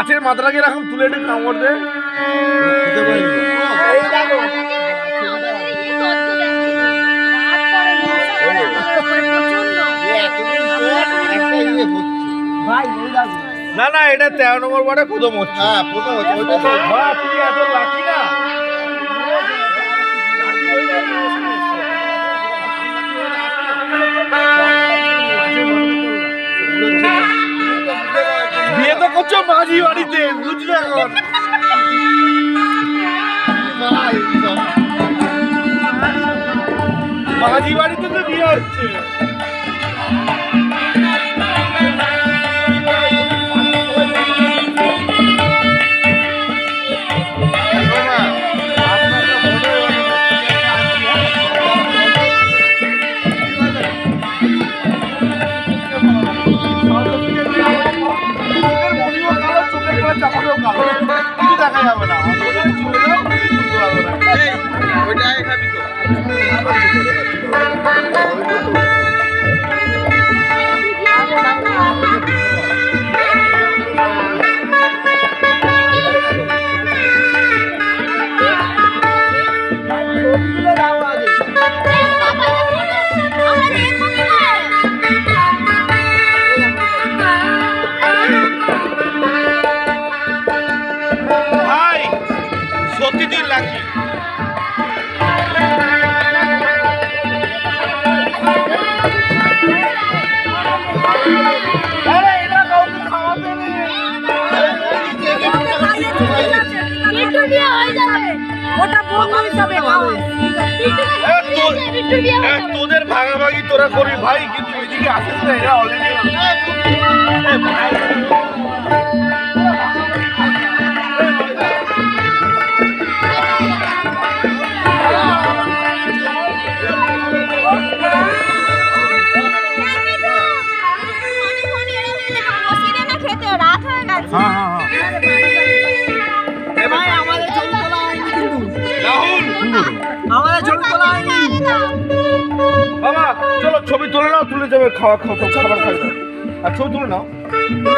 মাছের মাথাটাকে এরকম তুলে একটু কামড় দে। না না, এটা 13 নম্বর ওয়ার্ডে প্রথম হচ্ছে। হ্যাঁ প্রথম হচ্ছে ওইটা তো। তুই এত লাকি না। বিয়ে তো করছো মাঝি বাড়িতে, বুঝলে এখন মাঝি বাড়িতে তো বিয়ে হচ্ছে। কিছু দেখা যাবে না, ওইটাই খাবি তো। ভাই সত্যি তুই লাকি। আরে এটা কাউকে খাওয়াতে নেই। একটু বিয়ে হয়ে যাবে, ওটা বন্ধু হিসাবে খাওয়া। তোদের ভাগাভাগি তোরা করি ভাই, কিন্তু এদিকে আসিস না, এরা অলরেডি বাবা চলো ছবি তুলে নাও, তুলে যাবে খাবার খাবার খাবে আর ছবি তুলে নাও।